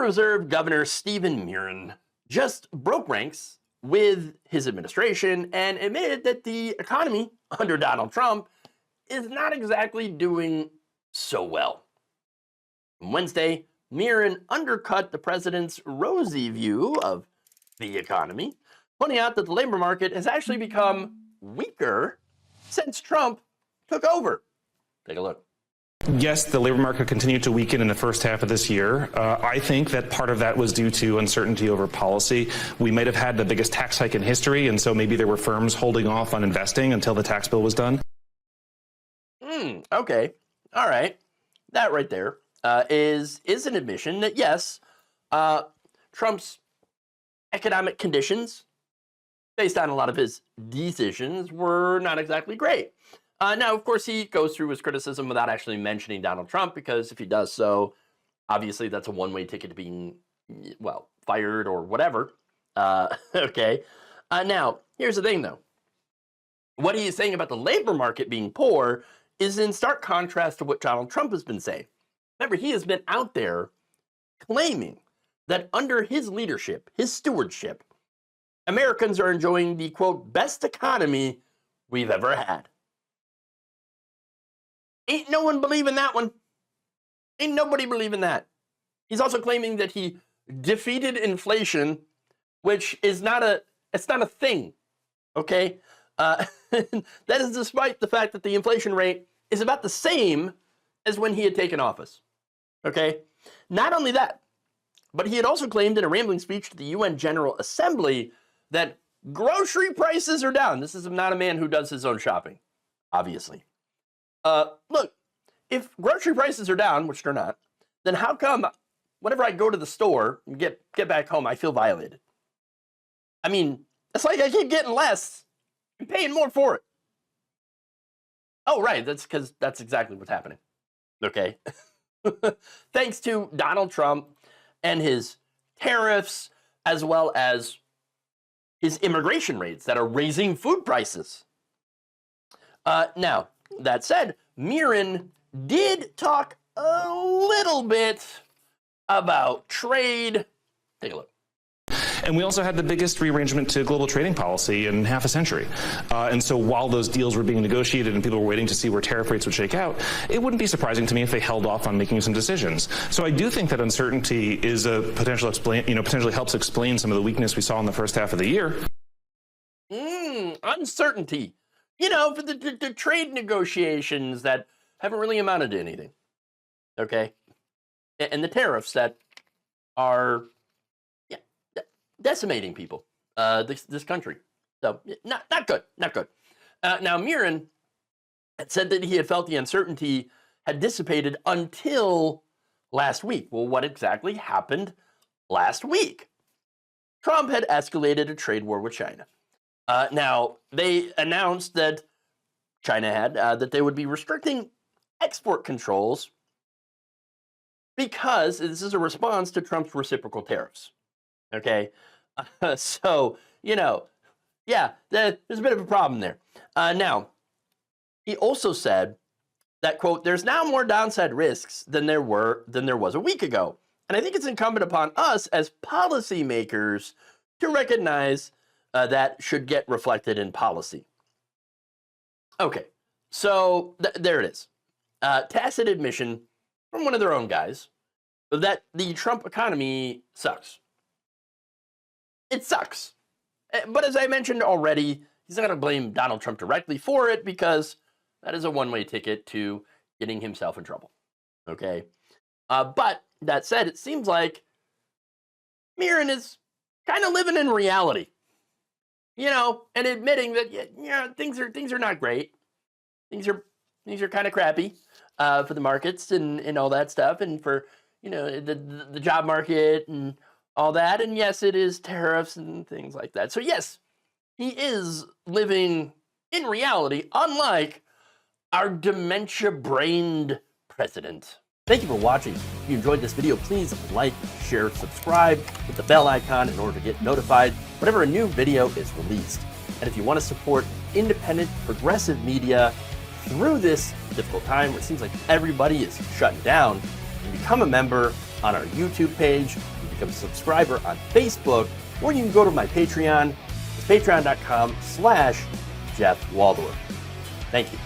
Federal Reserve Governor Stephen Murin just broke ranks with his administration and admitted that the economy under Donald Trump is not exactly doing so well. On Wednesday, Murin undercut the president's rosy view of the economy, pointing out that the labor market has actually become weaker since Trump took over. Take a look. Yes, the labor market continued to weaken in the first half of this year. I think that part of that was due to uncertainty over policy. We might have had the biggest tax hike in history, and so maybe there were firms holding off on investing until the tax bill was done. Okay. All right. That right there is an admission that, yes, Trump's economic conditions, based on a lot of his decisions, were not exactly great. Now, of course, he goes through his criticism without actually mentioning Donald Trump, because if he does so, obviously that's a one-way ticket to being, well, fired or whatever. Okay. Now, here's the thing, though. What he is saying about the labor market being poor is in stark contrast to what Donald Trump has been saying. Remember, he has been out there claiming that under his leadership, his stewardship, Americans are enjoying the, quote, best economy we've ever had. Ain't no one believing that one. Ain't nobody believing that. He's also claiming that he defeated inflation, which is it's not a thing, okay? That is despite the fact that the inflation rate is about the same as when he had taken office, okay? Not only that, but he had also claimed in a rambling speech to the UN General Assembly that grocery prices are down. This is not a man who does his own shopping, obviously. Look, if grocery prices are down, which they're not, then how come whenever I go to the store and get back home, I feel violated? I mean, it's like I keep getting less and paying more for it. Oh, right, that's because that's exactly what's happening. Okay. Thanks to Donald Trump and his tariffs, as well as his immigration rates that are raising food prices. Now, that said, Murin did talk a little bit about trade. Take a look. And we also had the biggest rearrangement to global trading policy in half a century. And so while those deals were being negotiated and people were waiting to see where tariff rates would shake out, it wouldn't be surprising to me if they held off on making some decisions. So I do think that uncertainty is a potentially helps explain some of the weakness we saw in the first half of the year. Uncertainty. For the trade negotiations that haven't really amounted to anything. Okay? And the tariffs that are decimating people, this country. So, not good, not good. Now, Murin had said that he had felt the uncertainty had dissipated until last week. Well, what exactly happened last week? Trump had escalated a trade war with China. Now, they announced that China had, that they would be restricting export controls because this is a response to Trump's reciprocal tariffs. Okay? So, yeah, there's a bit of a problem there. Now, he also said that, quote, there's now more downside risks than there was a week ago. And I think it's incumbent upon us as policymakers to recognize that should get reflected in policy. Okay, so there it is. Tacit admission from one of their own guys that the Trump economy sucks. It sucks. But as I mentioned already, he's not going to blame Donald Trump directly for it because that is a one-way ticket to getting himself in trouble. Okay? But that said, it seems like Murin is kind of living in reality. And admitting that things are not great. Things are kind of crappy for the markets and all that stuff, and for the job market and all that. And yes, it is tariffs and things like that. So yes, he is living in reality, unlike our dementia-brained president. Thank you for watching. If you enjoyed this video, please like, share, subscribe, hit the bell icon in order to get notified whenever a new video is released. And if you want to support independent, progressive media through this difficult time where it seems like everybody is shutting down, you become a member on our YouTube page, you can become a subscriber on Facebook, or you can go to my Patreon. It's patreon.com/Jeff Waldorf. Thank you.